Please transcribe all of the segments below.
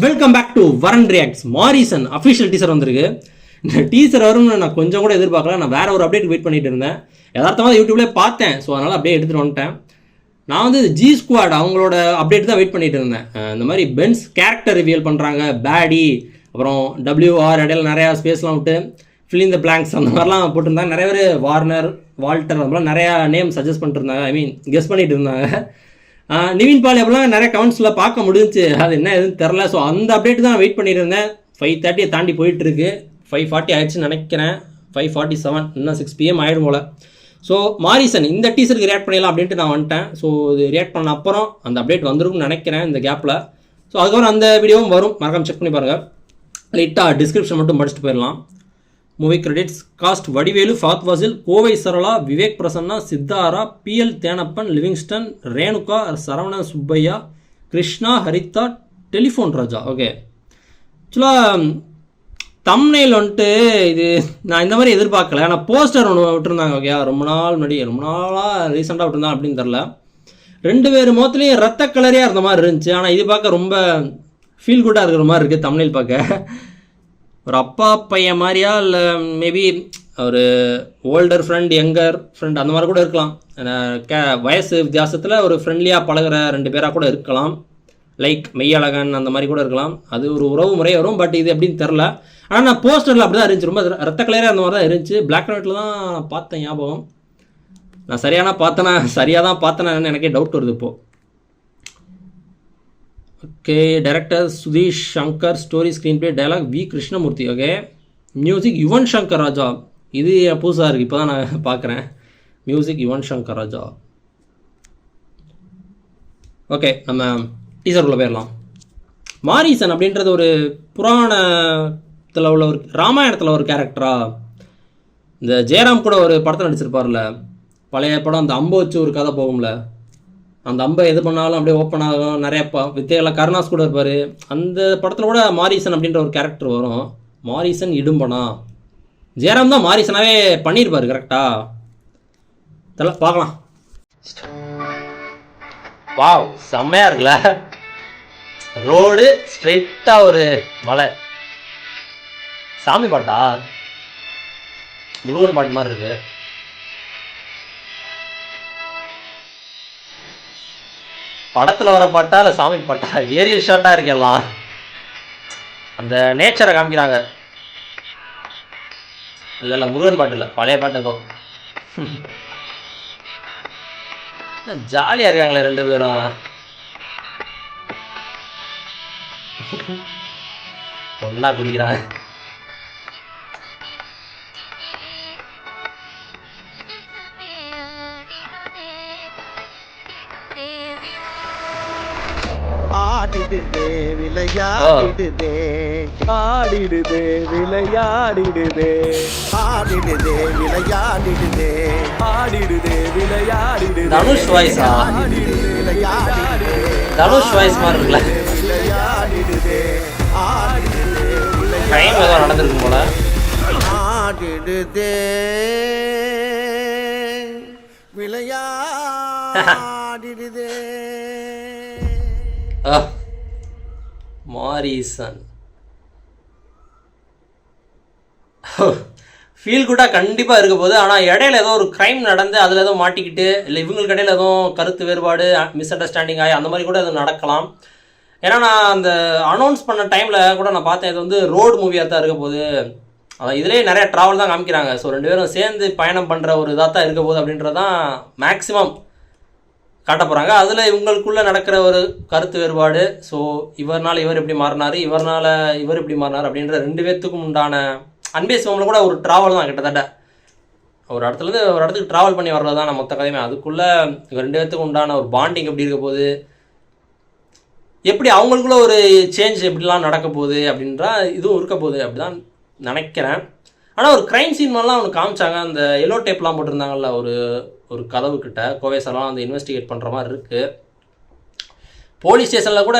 Welcome back to வரன் reacts. Morrison official teaser வந்திருக்கு. இந்த டீசர் வரும்னு நான் கொஞ்சம் கூட எதிர்பார்க்கல. நான் வேற ஒரு அப்டேட் வெயிட் பண்ணிட்டு இருந்தேன். யதார்த்தமாக யூடியூப்லேயே பார்த்தேன். ஸோ அதனால் அப்படியே எடுத்துகிட்டு வந்துட்டேன். நான் வந்து ஜி ஸ்குவாட் அவங்களோட அப்டேட் தான் வெயிட் பண்ணிட்டு இருந்தேன். இந்த மாதிரி பென்ஸ் கேரக்டர் ரிவியல் பண்ணுறாங்க, பேடி, அப்புறம் WR இடையில நிறையா ஸ்பேஸ்லாம் விட்டு ஃபில் த பிளாங்க்ஸ் அந்த மாதிரிலாம் போட்டிருந்தாங்க. நிறைய பேர் வார்னர், வால்டர் அந்த மாதிரிலாம் நிறையா நேம் சஜஸ்ட் பண்ணிட்டு இருந்தாங்க. ஐ மீன் கெஸ் பண்ணிட்டு இருந்தாங்க. நிவின் பாலி அப்படிலாம் நிறைய கமெண்ட்ஸில் பார்க்க முடிஞ்சிச்சு. அது என்ன எதுன்னு தெரில. ஸோ அந்த அப்டேட் தான் வெயிட் பண்ணிட்டு இருந்தேன். 5:30 தாண்டி போயிட்டு இருக்கு. 5:40 ஆயிடுச்சுன்னு நினைக்கிறேன். 5:47 இன்னும் 6 PM ஆகிடும் போல். ஸோ மாரிசன் இந்த டீசருக்கு ரியாக்ட் பண்ணிடலாம் அப்படின்ட்டு நான் வந்துட்டேன். ஸோ இது ரியாக்ட் பண்ண அப்புறம் அந்த அப்டேட் வந்துருக்கும்னு நினைக்கிறேன் இந்த கேப்பில். ஸோ அதுக்கப்புறம் அந்த வீடியோவும் வரும், மறக்காம செக் பண்ணி பாருங்கள். லைட்டாக டிஸ்கிரிப்ஷன் மட்டும் படிச்சுட்டு போயிடலாம். Movie credits cast: Vadivelu, Fahadh Faasil, Kovai Sarala, Vivek Prasanna, Sithara, PL Thenappan, Livingston, Renuka, Saravana Subbaiah, Krishna, Haritha, telephone Raja. Okay, ஆக்சுவலாக தம்ப்நெயில் வந்துட்டு இது நான் இந்த மாதிரி எதிர்பார்க்கல. ஆனால் போஸ்டர் ஒன்று விட்டுருந்தாங்க. ஓகே, ரொம்ப நாளாக ரீசெண்டாக விட்டுருந்தாங்க அப்படின்னு தெரில. 2 பேர் முகத்துலேயும் ரத்த கலரியாக இருந்த மாதிரி இருந்துச்சு. ஆனால் இது பார்க்க ரொம்ப ஃபீல் குட்டாக இருக்கிற மாதிரி இருக்குது. தம்ப்நெயில் பார்க்க ஒரு அப்பா பையன் மாதிரியா, இல்லை மேபி ஒரு ஓல்டர் ஃப்ரெண்ட், யங்கர் ஃப்ரெண்ட் அந்த மாதிரி கூட இருக்கலாம். வயசு வித்தியாசத்தில் ஒரு ஃப்ரெண்ட்லியாக பழகிற 2 பேராக கூட இருக்கலாம். லைக் மெய்யழகன் அந்த மாதிரி கூட இருக்கலாம். அது ஒரு உறவு முறை வரும். பட் இது எப்படின்னு தெரில. ஆனால் நான் போஸ்டரில் அப்படி தான் இருந்துச்சு. ரொம்ப ரத்த கலராக அந்த மாதிரி தான் இருந்துச்சு. பிளாக் அண்ட் ஒயிட்டில் தான் பார்த்தேன் ஞாபகம். நான் சரியாக தான் பார்த்தேன்னு எனக்கே டவுட் வருது இப்போது. Okay, director Sudheesh Shankar, story, screenplay, dialogue V Krishnamoorthy. Okay, music Yuvan Shankar Raja. இது புதுசாக இருக்குது, இப்போ தான் நான் பார்க்குறேன். மியூசிக் யுவன் சங்கர் ராஜா. ஓகே, நம்ம டீசருக்குள்ளே போயிடலாம். மாரிசன் அப்படின்றது ஒரு புராணத்தில் உள்ள ஒரு ராமாயணத்தில் ஒரு கேரக்டரா. இந்த ஜெயராம் கூட ஒரு படத்தில் நடிச்சிருப்பார்ல, பழைய படம். அந்த அம்பை வச்சு ஒரு கதை போகும்ல, அந்த அம்பை எது பண்ணாலும் அப்படியே ஓப்பன் ஆகும். நிறைய வித்தையெல்லாம் கருணாஸ் கூட இருப்பார். அந்த படத்தில் கூட மாரிசன் அப்படின்ற ஒரு கேரக்டர் வரும். மாரிசன் இடும்பனா. ஜெயராம் தான் மாரிசனாகவே பண்ணியிருப்பார். கரெக்டாக தெரியல, பார்க்கலாம். வாவ், செம்மையாக இருக்குல்ல. ரோடு ஸ்ட்ரெயிட்டாக ஒரு மலை. சாமி பாட்டா, முருகன் பாட்டு மாதிரி இருக்கு. படத்தில் வர பாட்டா இல்லை சாமி பாட்டா? ஏரியல் ஷார்ட்டாக இருக்கலாம். அந்த நேச்சரை காமிக்கிறாங்க. இல்லை முருகன் பாட்டு இல்லை, பழைய பாட்டு இருக்கும். ஜாலியாக இருக்காங்களே 2 பேரும். ஒன்றா குடிக்கிறாங்க. ஆடிடுதே விளையாடிடுதே, ஆடிடுதே விளையாடிடுதே, ஆடிடுதே விளையாடிடுதே, ஆடிடுதே விளையாடிடுதே. தனுஷ் வாய்ஸா? தனுஷ் வாய்ஸ் மாதிரி இருக்குல்ல. விளையாடிடுதே, ஆடிடுதே டைம் ஏதோ நடந்திருக்கும் போல. ஆடிடுதே விளையாடிடுதே. மாரிசன் ஃபீல் குட்டாக கண்டிப்பாக இருக்க போகுது. ஆனால் இடையில ஏதோ ஒரு க்ரைம் நடந்து அதில் ஏதோ மாட்டிக்கிட்டு, இல்லை இவங்களுக்கு இடையில எதுவும் கருத்து வேறுபாடு, மிஸ் அண்டர்ஸ்டாண்டிங் ஆகி அந்த மாதிரி கூட எதுவும் நடக்கலாம். ஏன்னா நான் அந்த அனௌன்ஸ் பண்ண டைமில் கூட நான் பார்த்தேன், இது வந்து ரோடு மூவியாக தான் இருக்க போகுது. அதான் இதுலேயே நிறைய ட்ராவல் தான் காமிக்கிறாங்க. ஸோ 2 பேரும் சேர்ந்து பயணம் பண்ணுற ஒரு இதாக தான் இருக்க போகுது அப்படின்றது தான் மேக்ஸிமம் காட்ட போகிறாங்க. அதில் இவங்களுக்குள்ளே நடக்கிற ஒரு கருத்து வேறுபாடு. ஸோ இவர்னால் இவர் எப்படி மாறினார், இவர்னால் இவர் எப்படி மாறினார் அப்படின்ற 2 பேர்த்துக்கும் உண்டான அன்பே சிவமில் கூட ஒரு ட்ராவல் தான். கிட்டத்தட்ட ஒரு இடத்துலேருந்து ஒரு இடத்துக்கு ட்ராவல் பண்ணி வர்றது தான் நான் மொத்த கதையுமே. அதுக்குள்ளே இவர் 2 பேர்த்துக்கும் உண்டான ஒரு பாண்டிங் எப்படி இருக்க போகுது, எப்படி அவங்களுக்குள்ள ஒரு சேஞ்ச் எப்படிலாம் நடக்க போகுது அப்படின்றா இதுவும் இருக்க போகுது அப்படி தான் நினைக்கிறேன். ஆனால் ஒரு க்ரைம் சீன் மாதிரிலாம் அவனுக்கு காமிச்சாங்க. அந்த எல்லோ டேப்லாம் போட்டிருந்தாங்கல்ல ஒரு கதவு கிட்ட, கோவை சரலாம் அந்த இன்வெஸ்டிகேட் பண்ணுற மாதிரி இருக்குது. போலீஸ் ஸ்டேஷனில் கூட,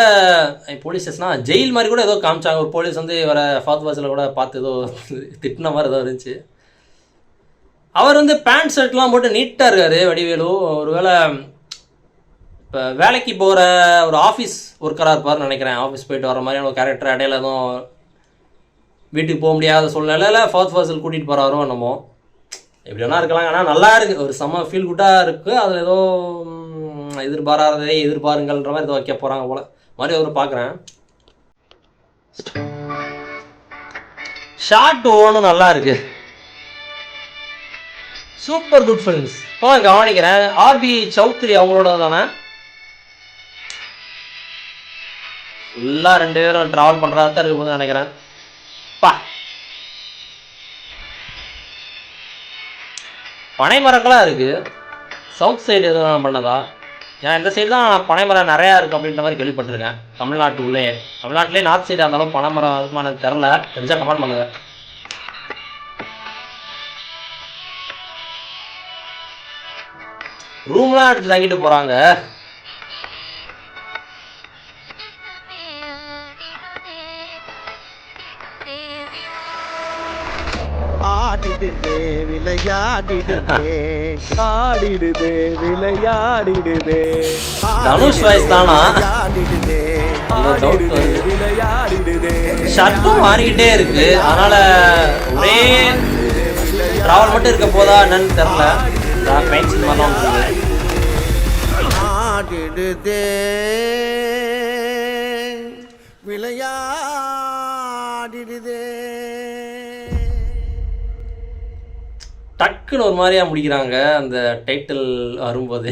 போலீஸ் ஸ்டேஷனா ஜெயில் மாதிரி கூட ஏதோ காமிச்சாங்க. ஒரு போலீஸ் வந்து வர ஃபாத் வாசில் கூட பார்த்து ஏதோ திட்டின மாதிரி ஏதோ இருந்துச்சு. அவர் வந்து பேண்ட் ஷர்ட்லாம் போட்டு நீட்டாக இருக்கார் வடிவேலு. ஒருவேளை இப்போ வேலைக்கு போகிற ஒரு ஆஃபீஸ் ஒர்க்கராக இருப்பார்னு நினைக்கிறேன். ஆஃபீஸ் போயிட்டு வர மாதிரியான ஒரு கேரக்டர். இடையில எதுவும் வீட்டுக்கு போக முடியாத சூழ்நிலையில் ஃபர்ஸ்ட் ஃபர்ஸ்ட் கூட்டிகிட்டு போகிறாரோ என்னமோ, எப்படி வேணா இருக்கலாம். ஆனால் நல்லா இருக்குது, ஒரு செம்ம ஃபீல் குட்டாக இருக்குது. அதில் ஏதோ எதிர்பாராததை எதிர்பாருங்கள்ன்ற மாதிரி ஏதோ வைக்க போகிறாங்க போல் மாதிரி ஒரு பார்க்குறேன். ஷார்ட் ஒவ்வொன்றும் நல்லா இருக்கு. Super good films. இப்போ கவனிக்கிறேன், ஆர்பி சௌத்ரி அவங்களோட தானே ஃபுல்லாக 2 பேரும் ட்ராவல் பண்ணுறதா தான் இருக்கு போது நினைக்கிறேன். பா பனை மரங்களாக இருக்குது. சவுத் சைடு எதுவும் பண்ணதா? ஏன்னா இந்த சைடு தான் பனை மரம் நிறையா இருக்குது அப்படின்ற மாதிரி கேள்விப்பட்டிருக்கேன். தமிழ்நாட்டிலே நார்த் சைடாக இருந்தாலும் பனை மரம் அதுமானது தெரில, தெரிஞ்சால் கமெண்ட் பண்ணுங்க. ரூம்லாம் எடுத்து தங்கிட்டு போகிறாங்க. ஆடிடுதே விளையாடிடுதே ஆடிடுதே விளையாடிடுதே. தனுஷ் வாய்ஸ் தானா? ஷர்ட்டும் மாறிக்கிட்டே இருக்கு, அதனால ஒரே டிராவல் மட்டும் இருக்க போதா என்னன்னு தெரியல. ஆடிடுதே விளையாடிடுதே. டக்குன்னு ஒரு மாதிரியா முடிக்கிறாங்க அந்த டைட்டில் வரும்போது.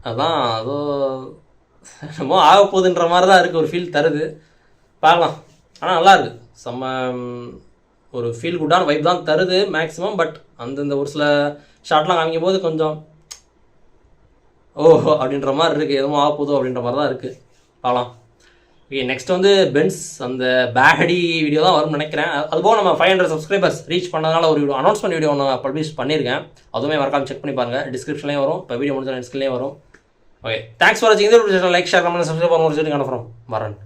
அதான் அதோ என்னமோ ஆக போகுதுன்ற மாதிரி தான் இருக்குது, ஒரு ஃபீல் தருது. பார்க்கலாம். ஆனால் நல்லா இருக்குது, செம்ம ஒரு ஃபீல் குட்டான வைப் தான் தருது மேக்ஸிமம். பட் அந்தந்த ஒரு சில ஷார்ட்லாம் காமிக்கும் போது கொஞ்சம் ஓஹோ அப்படின்ற மாதிரி இருக்குது, எதுவும் ஆக போதும் அப்படின்ற மாதிரி தான் இருக்குது. பார்க்கலாம். ஓகே, நெக்ஸ்ட் வந்து பென்ஸ் அந்த பேடி வீடியோ தான் வரும்னு நினைக்கிறேன். அதுபோக நம்ம 500 சப்ஸ்கிரைபர்ஸ் ரீச் பண்ணதுனால ஒரு வீடியோ அனௌன்ஸ்மெண்ட் வீடியோ ஒன்று பப்ளிஷ் பண்ணியிருக்கேன். அதுவுமே மறக்காம செக் பண்ணி பாருங்கள், டிஸ்கிரிப்ஷன்லேயும் வரும். இப்போ வீடியோ முடிஞ்ச டிஸ்கிரிப்ஷன்லேயும் வரும். ஓகே, தேங்க்ஸ் ஃபார் வாட்சிங். இந்த video like share comment subscribe பண்ண ஒரு சைடு காண வரேன்.